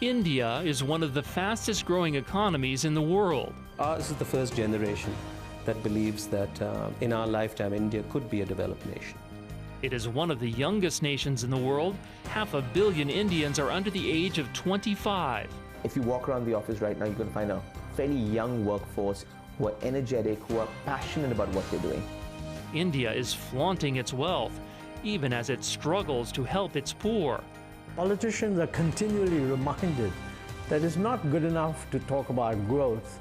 India is one of the fastest growing economies in the world. Ours is the first generation that believes that in our lifetime, India could be a developed nation. It is one of the youngest nations in the world. 500 million Indians are under the age of 25. If you walk around the office right now, you're going to find a fairly young workforce who are energetic, who are passionate about what they're doing. India is flaunting its wealth, even as it struggles to help its poor. Politicians are continually reminded that it's not good enough to talk about growth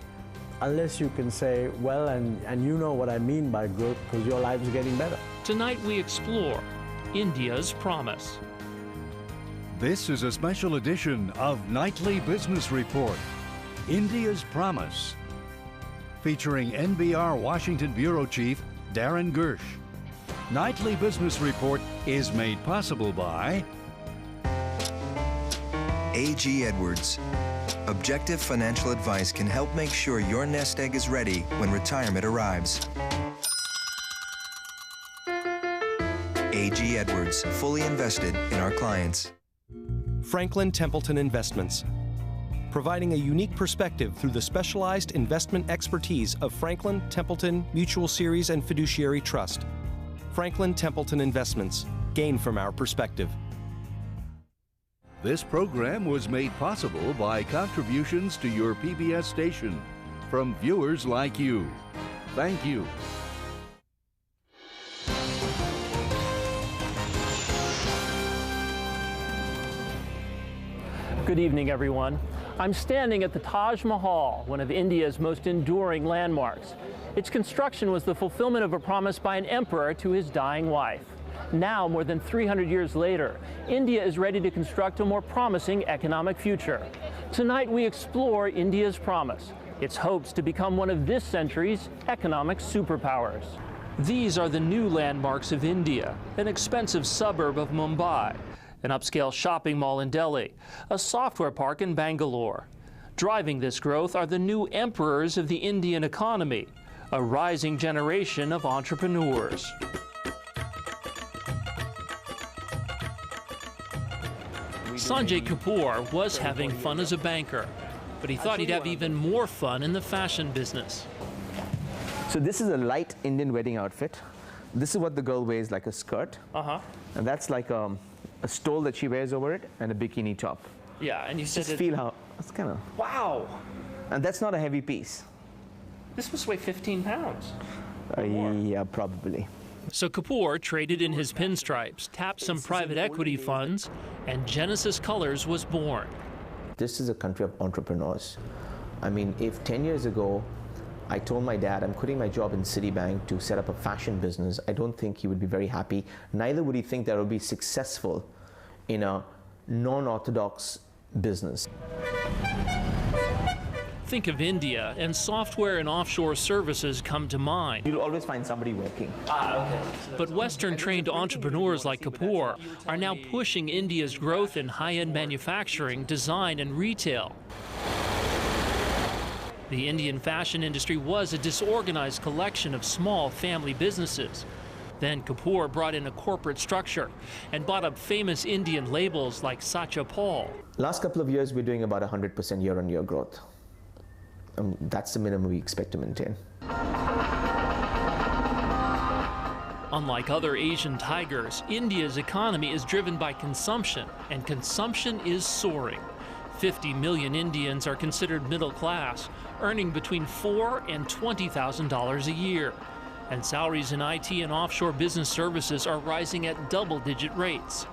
unless you can say, well, and you know what I mean by growth because your life is getting better. Tonight we explore India's promise. This is a special edition of Nightly Business Report, India's Promise, featuring NBR Washington Bureau Chief Darren Gersh. Nightly Business Report is made possible by A.G. Edwards. Objective financial advice can help make sure your nest egg is ready when retirement arrives. A.G. Edwards, fully invested in our clients. Franklin Templeton Investments, providing a unique perspective through the specialized investment expertise of Franklin Templeton Mutual Series and Fiduciary Trust. Franklin Templeton Investments, gain from our perspective. This program was made possible by contributions to your PBS station from viewers like you. Thank you. Good evening, everyone. I'm standing at the Taj Mahal, one of India's most enduring landmarks. Its construction was the fulfillment of a promise by an emperor to his dying wife. Now, more than 300 years later, India is ready to construct a more promising economic future. Tonight, we explore India's promise, its hopes to become one of this century's economic superpowers. These are the new landmarks of India, an expensive suburb of Mumbai, an upscale shopping mall in Delhi, a software park in Bangalore. Driving this growth are the new emperors of the Indian economy, a rising generation of entrepreneurs. Sanjay Kapoor was having fun as a banker, but he thought he'd have even more fun in the fashion business. So this is a light Indian wedding outfit. This is what the girl wears, like a skirt. And that's like a stole that she wears over it and a bikini top. Yeah, and you said Just feel how, it's kind of... Wow! And that's not a heavy piece. This must weigh 15 pounds. Yeah, probably. So Kapoor traded in his pinstripes, tapped some private equity funds, and Genesis Colors was born. This is a country of entrepreneurs. I mean, if 10 years ago I told my dad I'm quitting my job in Citibank to set up a fashion business, I don't think he would be very happy. Neither would he think that I would be successful in a non-orthodox business. Think of India, and software and offshore services come to mind. You'll always find somebody working. But Western-trained entrepreneurs like Kapoor are now pushing India's growth in high-end manufacturing, design, and retail. The Indian fashion industry was a disorganized collection of small family businesses. Then Kapoor brought in a corporate structure and bought up famous Indian labels like Sacha Paul. Last couple of years, we're doing about 100% year-on-year growth. That's the minimum we expect to maintain. Unlike other Asian tigers, India's economy is driven by consumption, and consumption is soaring. 50 million Indians are considered middle class, earning between $4,000 and $20,000 a year. And salaries in IT and offshore business services are rising at double-digit rates.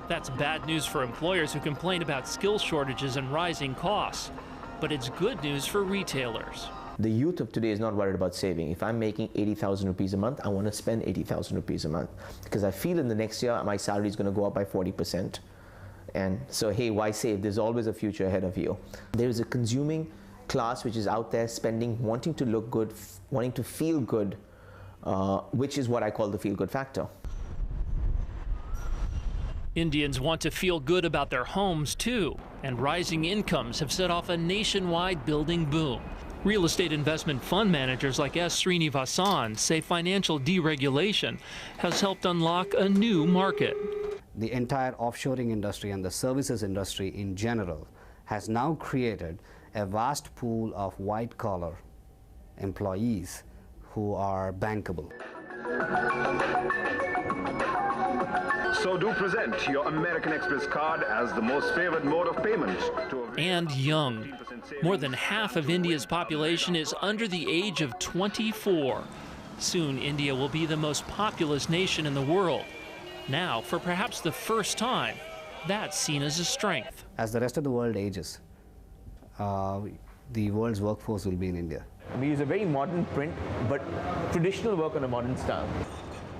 That's bad news for employers who complain about skill shortages and rising costs. But it's good news for retailers. The youth of today is not worried about saving. If I'm making 80,000 rupees a month, I want to spend 80,000 rupees a month because I feel in the next year my salary is going to go up by 40%. And so, hey, why save? There's always a future ahead of you. There is a consuming class which is out there spending, wanting to look good, wanting to feel good, which is what I call the feel-good factor. Indians want to feel good about their homes too, and rising incomes have set off a nationwide building boom. Real estate investment fund managers like S. Srinivasan say financial deregulation has helped unlock a new market. The entire offshoring industry and the services industry in general has now created a vast pool of white-collar employees who are bankable. So do present your American Express card as the most favored mode of payment. And young. More than half of India's population is under the age of 24. Soon, India will be the most populous nation in the world. Now, for perhaps the first time, that's seen as a strength. As the rest of the world ages, the world's workforce will be in India. We use a very modern print, but traditional work on a modern style.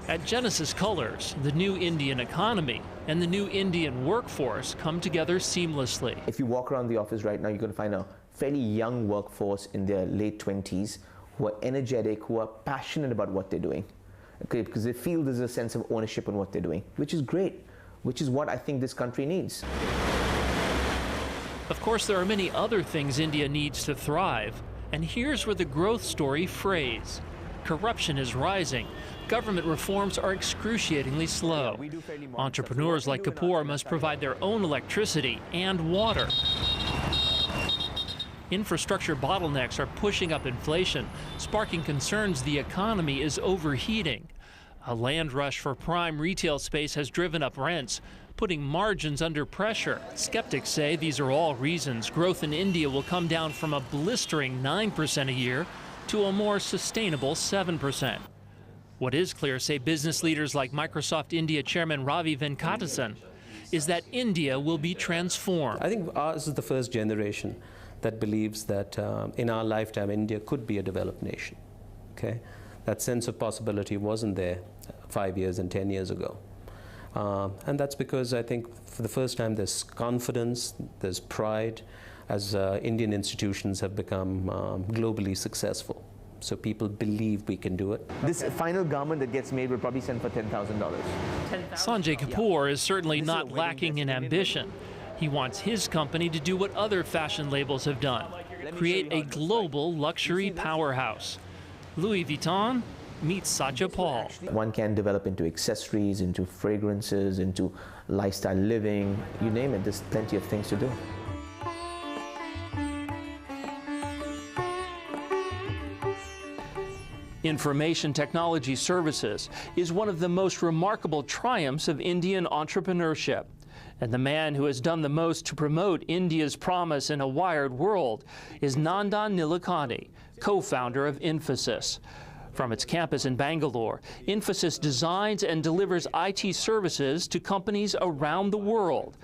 At Genesis Colors, the new Indian economy and the new Indian workforce come together seamlessly. If you walk around the office right now, you're going to find a fairly young workforce in their late 20s who are energetic, who are passionate about what they're doing. Okay, because they feel there's a sense of ownership in what they're doing, which is great, which is what I think this country needs. Of course, there are many other things India needs to thrive, and here's where the growth story frays. Corruption is rising. Government reforms are excruciatingly slow. Entrepreneurs like Kapoor must provide their own electricity and water. Infrastructure bottlenecks are pushing up inflation, sparking concerns the economy is overheating. A land rush for prime retail space has driven up rents, putting margins under pressure. Skeptics say these are all reasons growth in India will come down from a blistering 9% a year to a more sustainable 7%. What is clear, say business leaders like Microsoft India Chairman Ravi Venkatesan, is that India will be transformed. I think ours is the first generation that believes that in our lifetime, India could be a developed nation. Okay? That sense of possibility wasn't there 5 years and 10 years ago. And that's because I think for the first time there's confidence, there's pride, as Indian institutions have become globally successful. So people believe we can do it. This final garment that gets made will probably sell for $10,000. Sanjay Kapoor is certainly not lacking in ambition. He wants his company to do what other fashion labels have done, create a global luxury powerhouse. Louis Vuitton meets Satya Paul. One can develop into accessories, into fragrances, into lifestyle living, you name it, there's plenty of things to do. Information technology services is one of the most remarkable triumphs of Indian entrepreneurship. And the man who has done the most to promote India's promise in a wired world is Nandan Nilekani, co-founder of Infosys. From its campus in Bangalore, Infosys designs and delivers IT services to companies around the world.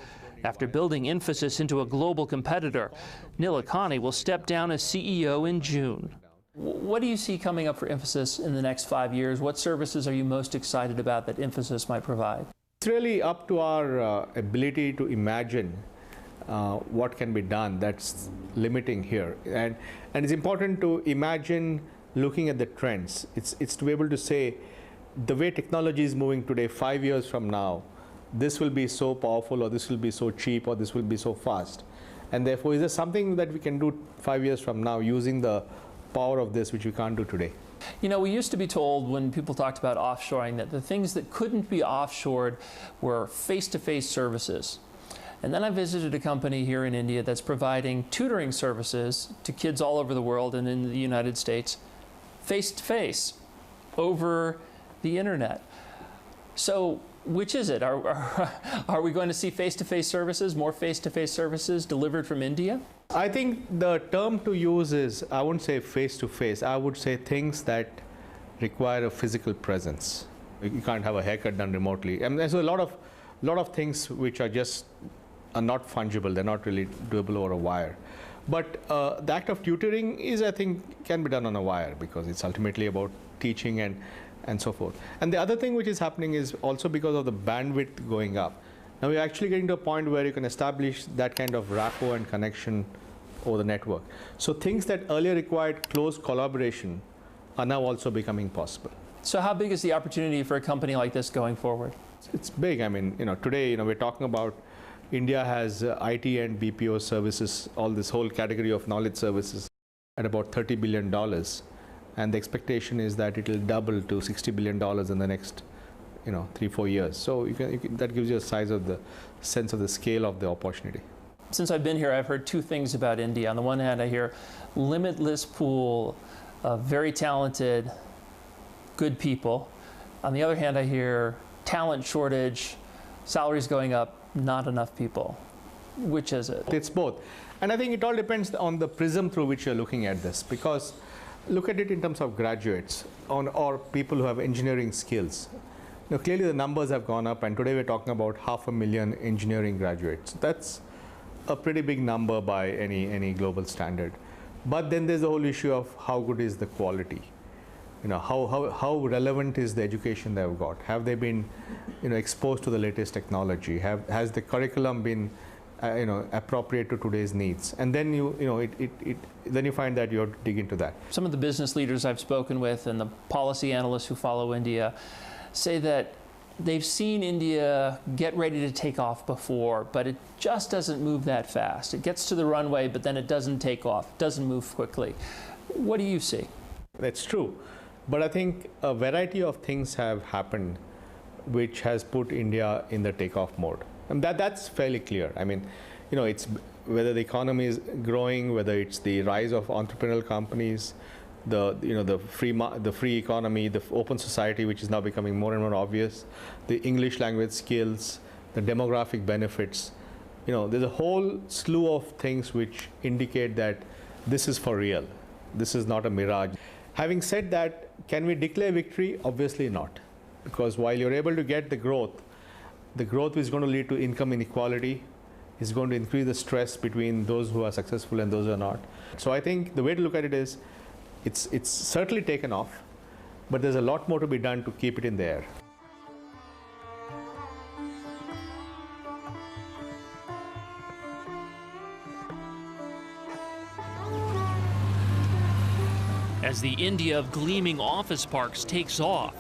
After building Infosys into a global competitor, Nilekani will step down as CEO in June. What do you see coming up for Infosys in the next 5 years? What services are you most excited about that Infosys might provide? It's really up to our ability to imagine what can be done that's limiting here. And it's important to imagine looking at the trends. It's to be able to say, the way technology is moving today, 5 years from now, this will be so powerful, or this will be so cheap, or this will be so fast. And therefore, is there something that we can do 5 years from now using the power of this, which we can't do today? You know, we used to be told when people talked about offshoring that the things that couldn't be offshored were face-to-face services. And then I visited a company here in India that's providing tutoring services to kids all over the world and in the United States, face-to-face, over the internet. So which is it? Are we going to see face-to-face services, more face-to-face services delivered from India? I think the term to use is, I wouldn't say face-to-face, I would say things that require a physical presence. You can't have a haircut done remotely. And there's a lot of things which are not fungible, they're not really doable over a wire. But the act of tutoring is, I think, can be done on a wire, because it's ultimately about teaching and so forth. And the other thing which is happening is also because of the bandwidth going up. Now we're actually getting to a point where you can establish that kind of rapport and connection over the network. So things that earlier required close collaboration are now also becoming possible. So how big is the opportunity for a company like this going forward? It's big. I mean, today, we're talking about India has IT and BPO services, all this whole category of knowledge services at about $30 billion. And the expectation is that it will double to $60 billion in the next 3-4 years. So that gives you a sense of the scale of the opportunity. Since I've been here, I've heard two things about India. On the one hand, I hear limitless pool of very talented, good people. On the other hand, I hear talent shortage, salaries going up, not enough people. Which is it? It's both. And I think it all depends on the prism through which you're looking at this, because look at it in terms of graduates or people who have engineering skills. Now, clearly the numbers have gone up, and today we're talking about 500,000 engineering graduates. That's a pretty big number by any global standard. But then there's the whole issue of how good is the quality. You know, how relevant is the education they've got? Have they been, exposed to the latest technology? Has the curriculum been, appropriate to today's needs? And then then you find that you have to dig into that. Some of the business leaders I've spoken with and the policy analysts who follow India say that they've seen India get ready to take off before, but it just doesn't move that fast. It gets to the runway, but then it doesn't take off, it doesn't move quickly. What do you see? That's true. But I think a variety of things have happened which has put India in the takeoff mode. And that's fairly clear. I mean, it's whether the economy is growing, whether it's the rise of entrepreneurial companies, the free economy, the open society, which is now becoming more and more obvious, the English language skills, the demographic benefits. There's a whole slew of things which indicate that this is for real. This is not a mirage. Having said that, can we declare victory? Obviously not. Because while you're able to get the growth is going to lead to income inequality, is going to increase the stress between those who are successful and those who are not. So I think the way to look at it is, it's certainly taken off, but there's a lot more to be done to keep it in the air. As the India of gleaming office parks takes off,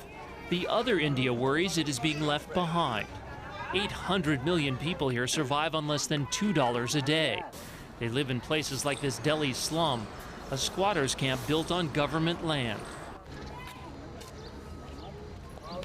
the other India worries it is being left behind. 800 million people here survive on less than $2 a day. They live in places like this Delhi slum, a squatters' camp built on government land.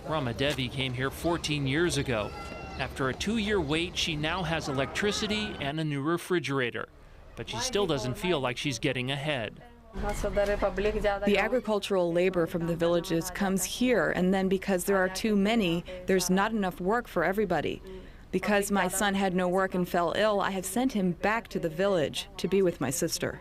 Rama Devi came here 14 years ago. After a 2-year wait, she now has electricity and a new refrigerator. But she still doesn't feel like she's getting ahead. The agricultural labor from the villages comes here, and then because there are too many, there's not enough work for everybody. Because my son had no work and fell ill, I have sent him back to the village to be with my sister.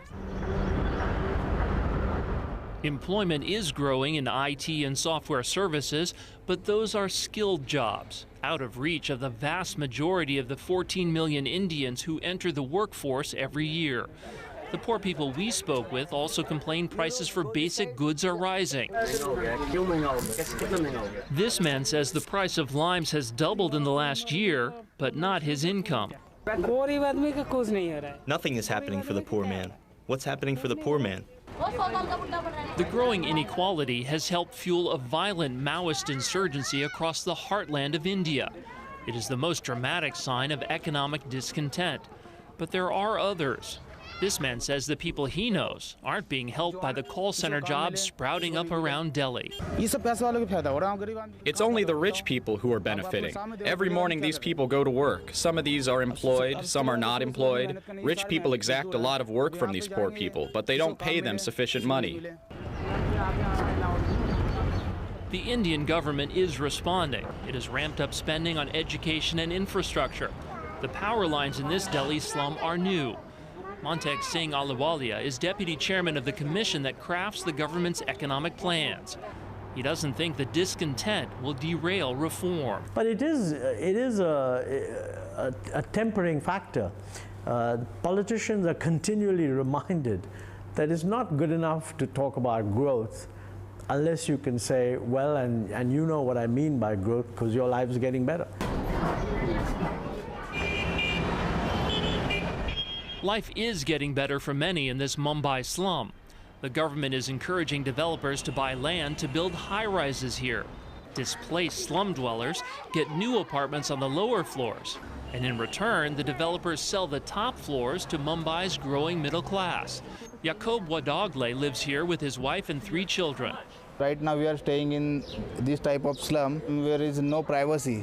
Employment is growing in IT and software services, but those are skilled jobs, out of reach of the vast majority of the 14 million Indians who enter the workforce every year. The poor people we spoke with also complain prices for basic goods are rising. This man says the price of limes has doubled in the last year, but not his income. Nothing is happening for the poor man. What's happening for the poor man? The growing inequality has helped fuel a violent Maoist insurgency across the heartland of India. It is the most dramatic sign of economic discontent. But there are others. This man says the people he knows aren't being helped by the call center jobs sprouting up around Delhi. It's only the rich people who are benefiting. Every morning these people go to work. Some of these are employed, some are not employed. Rich people exact a lot of work from these poor people, but they don't pay them sufficient money. The Indian government is responding. It has ramped up spending on education and infrastructure. The power lines in this Delhi slum are new. Mottek Singh Ahluwalia is deputy chairman of the commission that crafts the government's economic plans. He doesn't think the discontent will derail reform. But it is a tempering factor. Politicians are continually reminded that it's not good enough to talk about growth unless you can say, well, and you know what I mean by growth because your life is getting better. Life is getting better for many in this Mumbai slum. The government is encouraging developers to buy land to build high-rises here. Displaced slum dwellers get new apartments on the lower floors. And in return, the developers sell the top floors to Mumbai's growing middle class. Loeb Award lives here with his wife and 3 children. Right now we are staying in this type of slum where there is no privacy.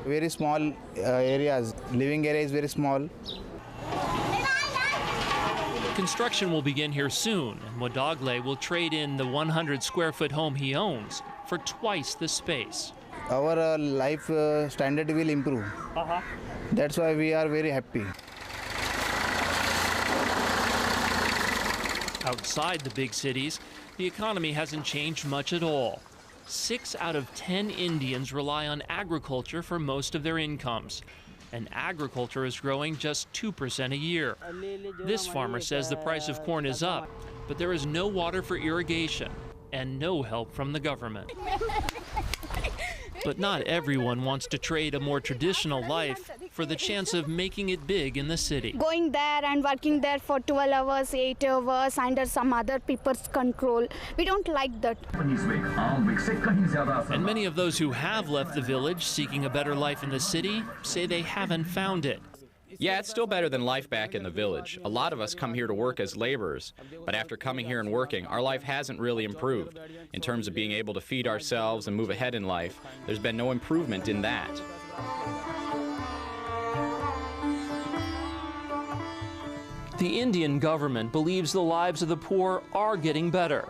Very small areas, living area is very small. Construction will begin here soon, and Modagle will trade in the 100-square-foot home he owns for twice the space. Our life standard will improve. That's why we are very happy. Outside the big cities, the economy hasn't changed much at all. 6 out of 10 Indians rely on agriculture for most of their incomes, and agriculture is growing just 2% a year. This farmer says the price of corn is up, but there is no water for irrigation and no help from the government. But not everyone wants to trade a more traditional life for the chance of making it big in the city. Going there and working there for 12 hours, 8 hours under some other people's control, we don't like that. And many of those who have left the village seeking a better life in the city say they haven't found it. Yeah, it's still better than life back in the village. A lot of us come here to work as laborers, but after coming here and working, our life hasn't really improved. In terms of being able to feed ourselves and move ahead in life, there's been no improvement in that. The Indian government believes the lives of the poor are getting better.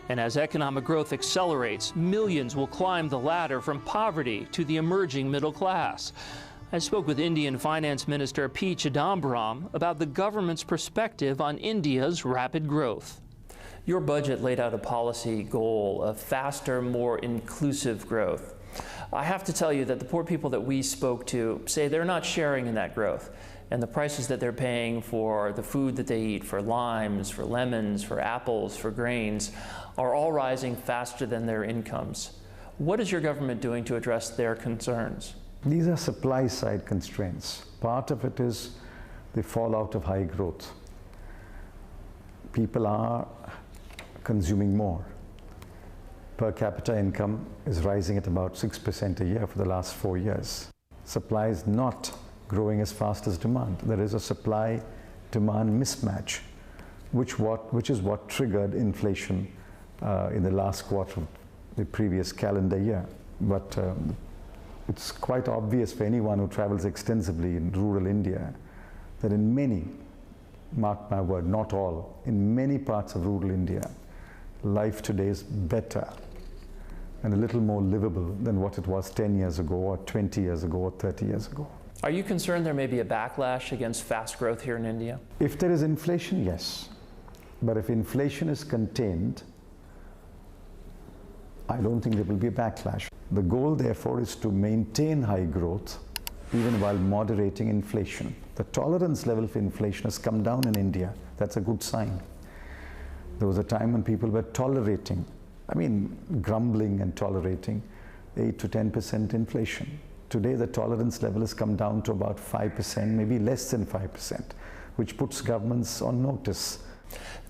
And as economic growth accelerates, millions will climb the ladder from poverty to the emerging middle class. I spoke with Indian Finance Minister P. Chidambaram about the government's perspective on India's rapid growth. Your budget laid out a policy goal of faster, more inclusive growth. I have to tell you that the poor people that we spoke to say they're not sharing in that growth, and the prices that they're paying for the food that they eat, for limes, for lemons, for apples, for grains, are all rising faster than their incomes. What is your government doing to address their concerns? These are supply-side constraints. Part of it is the fallout of high growth. People are consuming more. Per capita income is rising at about 6% a year for the last 4 years. Supply is not growing as fast as demand. There is a supply-demand mismatch, which is what triggered inflation in the last quarter of the previous calendar year. But it's quite obvious for anyone who travels extensively in rural India that in many, mark my word, not all, in many parts of rural India, life today is better and a little more livable than what it was 10 years ago or 20 years ago or 30 years ago. Are you concerned there may be a backlash against fast growth here in India? If there is inflation, yes. But if inflation is contained, I don't think there will be a backlash. The goal, therefore, is to maintain high growth even while moderating inflation. The tolerance level for inflation has come down in India. That's a good sign. There was a time when people were tolerating, grumbling and tolerating 8 to 10% inflation. Today, the tolerance level has come down to about 5%, maybe less than 5%, which puts governments on notice.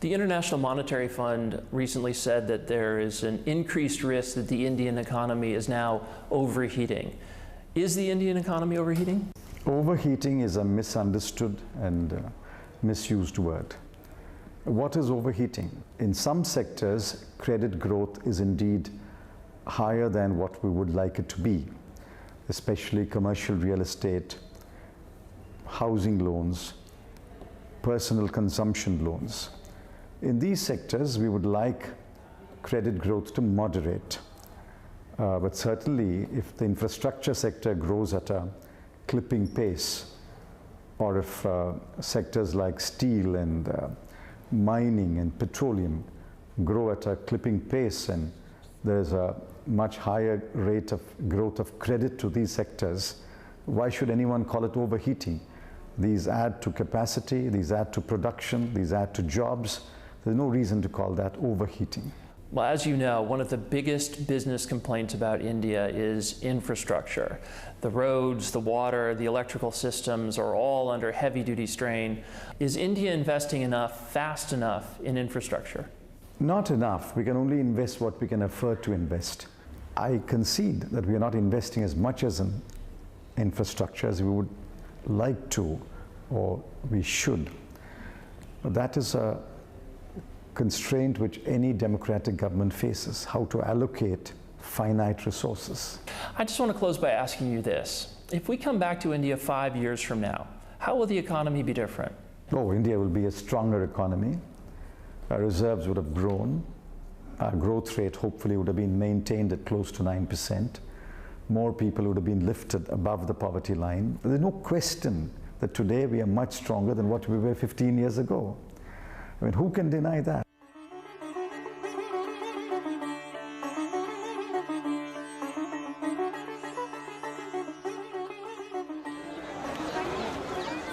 The International Monetary Fund recently said that there is an increased risk that the Indian economy is now overheating. Is the Indian economy overheating? Overheating is a misunderstood and misused word. What is overheating? In some sectors, credit growth is indeed higher than what we would like it to be, especially commercial real estate, housing loans, personal consumption loans. In these sectors, we would like credit growth to moderate. But certainly, if the infrastructure sector grows at a clipping pace, or if sectors like steel and mining and petroleum grow at a clipping pace, and there's a much higher rate of growth of credit to these sectors, why should anyone call it overheating? These add to capacity, these add to production, these add to jobs. There's no reason to call that overheating. Well, as you know, one of the biggest business complaints about India is infrastructure. The roads, the water, the electrical systems are all under heavy-duty strain. Is India investing enough, fast enough in infrastructure? Not enough. We can only invest what we can afford to invest. I concede that we are not investing as much as in infrastructure as we would like to, or we should. But that is a constraint which any democratic government faces, how to allocate finite resources. I just want to close by asking you this. If we come back to India 5 years from now, how will the economy be different? Oh, India will be a stronger economy. Our reserves would have grown. Our growth rate hopefully would have been maintained at close to 9%. More people would have been lifted above the poverty line. There's no question that today we are much stronger than what we were 15 years ago. I mean, who can deny that?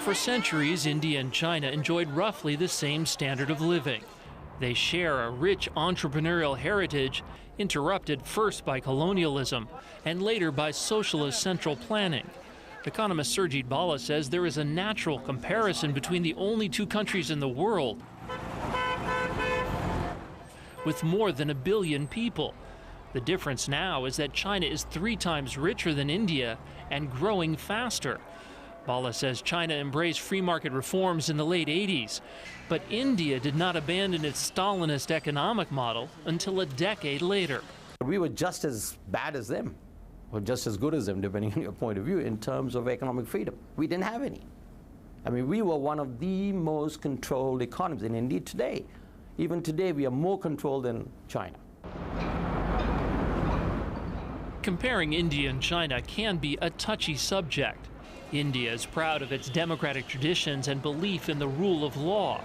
For centuries, India and China enjoyed roughly the same standard of living. They share a rich entrepreneurial heritage, interrupted first by colonialism and later by socialist central planning. Economist Surjit Bala says there is a natural comparison between the only two countries in the world with more than 1 billion people. The difference now is that China is 3 times richer than India and growing faster. Bala says China embraced free market reforms in the late 80s, but India did not abandon its Stalinist economic model until a decade later. We were just as bad as them, or just as good as them, depending on your point of view, in terms of economic freedom. We didn't have any. I mean, we were one of the most controlled economies, and indeed today, even today, we are more controlled than China. Comparing India and China can be a touchy subject. India is proud of its democratic traditions and belief in the rule of law.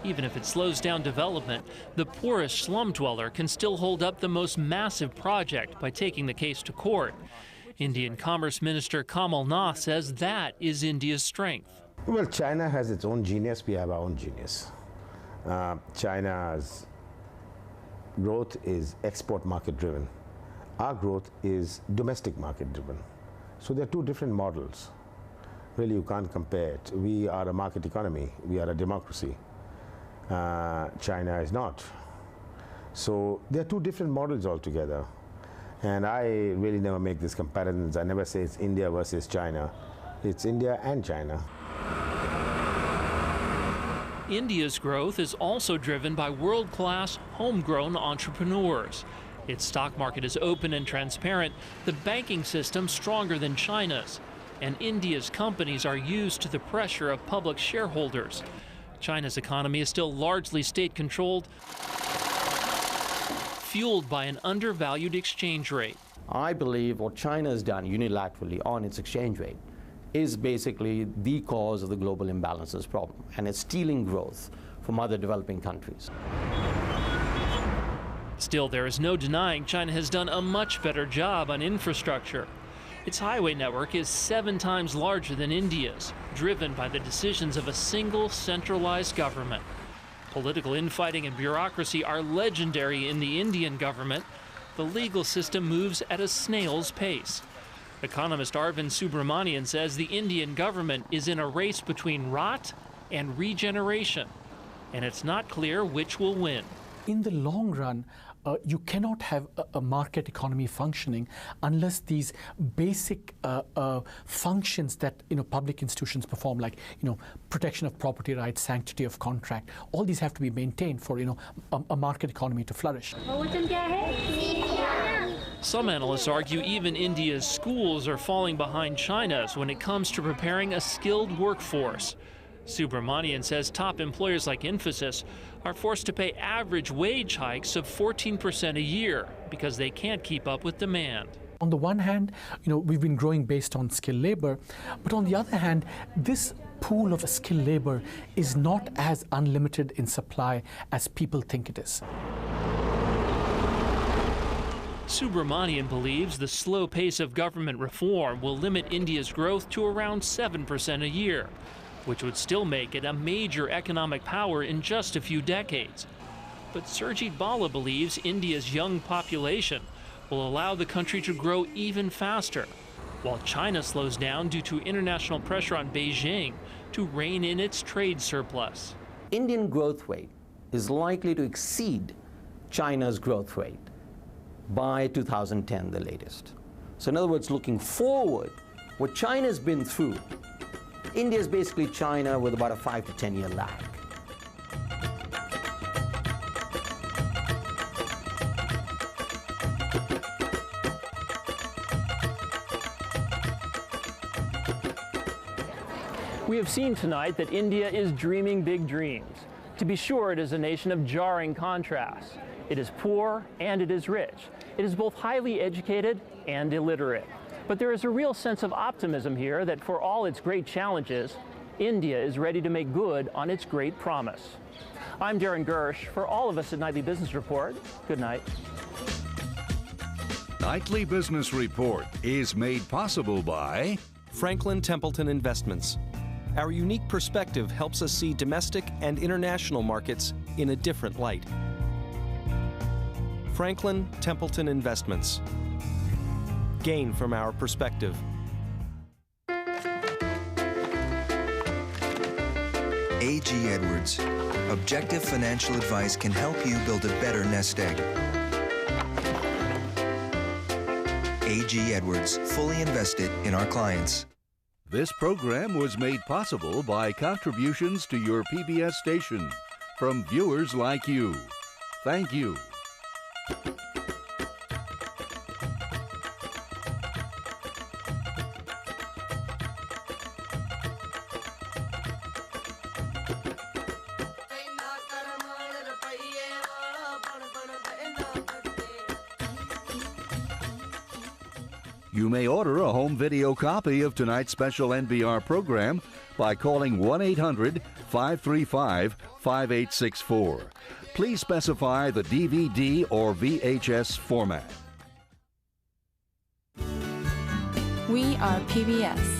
Even if it slows down development, the poorest slum dweller can still hold up the most massive project by taking the case to court. Indian Commerce Minister Kamal Nath says that is India's strength. Well, China has its own genius, we have our own genius. China's growth is export market driven. Our growth is domestic market driven. So they're two different models. Really, you can't compare it. We are a market economy. We are a democracy. China is not. So they're two different models altogether. And I really never make these comparisons. I never say it's India versus China. It's India and China. India's growth is also driven by world-class, homegrown entrepreneurs. Its stock market is open and transparent, the banking system stronger than China's, and India's companies are used to the pressure of public shareholders. China's economy is still largely state-controlled, fueled by an undervalued exchange rate. I believe what China has done unilaterally on its exchange rate is basically the cause of the global imbalances problem, and it's stealing growth from other developing countries. Still, there is no denying China has done a much better job on infrastructure. Its highway network is 7 times larger than India's, driven by the decisions of a single centralized government. Political infighting and bureaucracy are legendary in the Indian government. The legal system moves at a snail's pace. Economist Arvind Subramanian says the Indian government is in a race between rot and regeneration, and it's not clear which will win. In the long run, you cannot have a market economy functioning unless these basic functions that public institutions perform, like protection of property rights, sanctity of contract, all these have to be maintained for a market economy to flourish. Some analysts argue even India's schools are falling behind China's when it comes to preparing a skilled workforce. Subramanian says top employers like Infosys are forced to pay average wage hikes of 14% a year because they can't keep up with demand. On the one hand, we've been growing based on skilled labor, but on the other hand, this pool of skilled labor is not as unlimited in supply as people think it is. Subramanian believes the slow pace of government reform will limit India's growth to around 7% a year, which would still make it a major economic power in just a few decades. But Surjit Bala believes India's young population will allow the country to grow even faster, while China slows down due to international pressure on Beijing to rein in its trade surplus. Indian growth rate is likely to exceed China's growth rate by 2010, the latest. So in other words, looking forward, what China's been through, India is basically China with about a 5 to 10 year lag. We have seen tonight that India is dreaming big dreams. To be sure, it is a nation of jarring contrasts. It is poor and it is rich. It is both highly educated and illiterate. But there is a real sense of optimism here that for all its great challenges, India is ready to make good on its great promise. I'm Darren Gersh. For all of us at Nightly Business Report, good night. Nightly Business Report is made possible by Franklin Templeton Investments. Our unique perspective helps us see domestic and international markets in a different light. Franklin Templeton Investments. Gain from our perspective. A.G. Edwards. Objective financial advice can help you build a better nest egg. A.G. Edwards, fully invested in our clients. This program was made possible by contributions to your PBS station from viewers like you. Thank you. You may order a home video copy of tonight's special NBR program by calling 1-800-535-5864. Please specify the DVD or VHS format. We are PBS.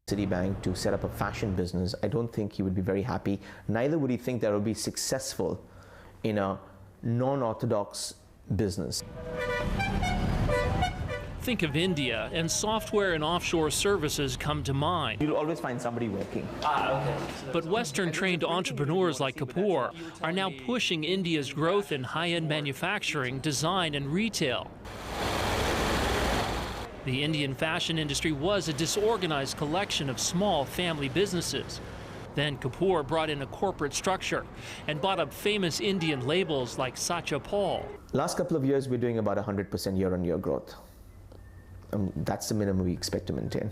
Citibank to set up a fashion business, I don't think he would be very happy. Neither would he think that it would be successful in a non-orthodox business. Think of India, and software and offshore services come to mind. You'll always find somebody working. But Western-trained entrepreneurs like Kapoor are now pushing India's growth in high-end manufacturing, design, and retail. The Indian fashion industry was a disorganized collection of small family businesses. Then Kapoor brought in a corporate structure and bought up famous Indian labels like Sacha Paul. Last couple of years, we're doing about 100% year-on-year growth. That's the minimum we expect to maintain.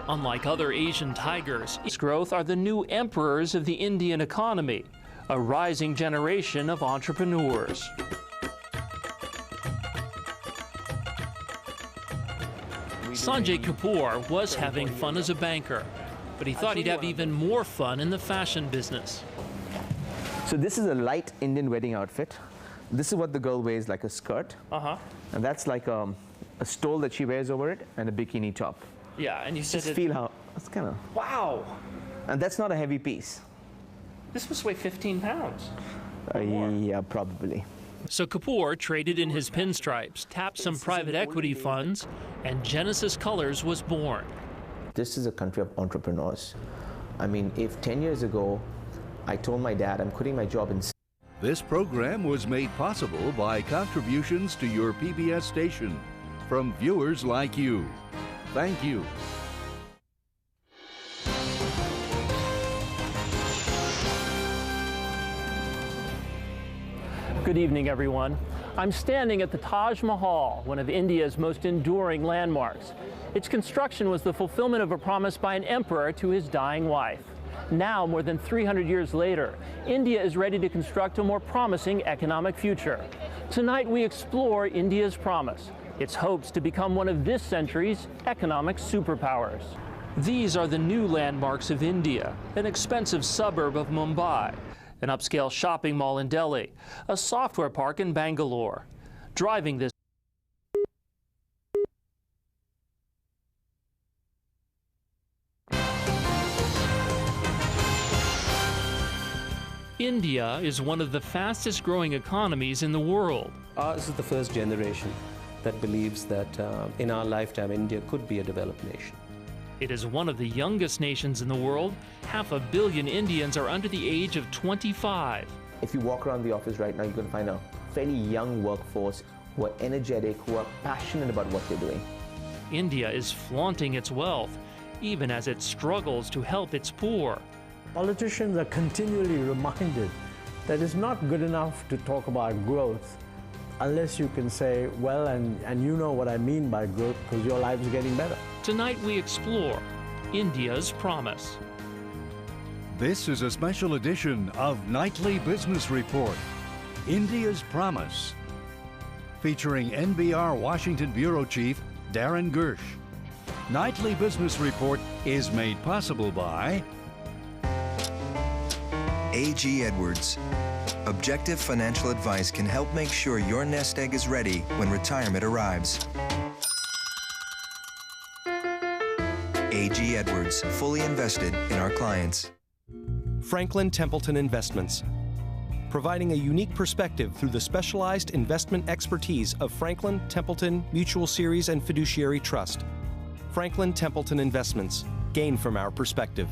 Unlike other Asian tigers, its growth are the new emperors of the Indian economy, a rising generation of entrepreneurs. Sanjay Kapoor was having fun as a banker, but he thought he'd have even more fun in the fashion business. So this is a light Indian wedding outfit. This is what the girl wears, like a skirt. And that's like a stole that she wears over it and a bikini top. Yeah, and you said just feel how, it's kind of... Wow! And that's not a heavy piece. This must weigh 15 pounds. Yeah, probably. So Kapoor traded in his pinstripes, tapped some private equity funds, and Genesis Colors was born. This is a country of entrepreneurs. I mean, if 10 years ago I told my dad I'm quitting my job in... This program was made possible by contributions to your PBS station from viewers like you. Thank you. Good evening, everyone. I'm standing at the Taj Mahal, one of India's most enduring landmarks. Its construction was the fulfillment of a promise by an emperor to his dying wife. Now, more than 300 years later, India is ready to construct a more promising economic future. Tonight, we explore India's promise, its hopes to become one of this century's economic superpowers. These are the new landmarks of India, an expensive suburb of Mumbai, an upscale shopping mall in Delhi, a software park in Bangalore. Driving this India is one of the fastest growing economies in the world. Ours is the first generation that believes that in our lifetime, India could be a developed nation. It is one of the youngest nations in the world. 500 million Indians are under the age of 25. If you walk around the office right now, you're going to find a fairly young workforce who are energetic, who are passionate about what they're doing. India is flaunting its wealth, even as it struggles to help its poor. Politicians are continually reminded that it's not good enough to talk about growth unless you can say, well, and you know what I mean by growth because your life's getting better. Tonight we explore India's promise. This is a special edition of Nightly Business Report, India's Promise, featuring NBR Washington Bureau Chief Darren Gersh. Nightly Business Report is made possible by A.G. Edwards. Objective financial advice can help make sure your nest egg is ready when retirement arrives. A.G. Edwards, fully invested in our clients. Franklin Templeton Investments, providing a unique perspective through the specialized investment expertise of Franklin Templeton Mutual Series and Fiduciary Trust. Franklin Templeton Investments, gain from our perspective.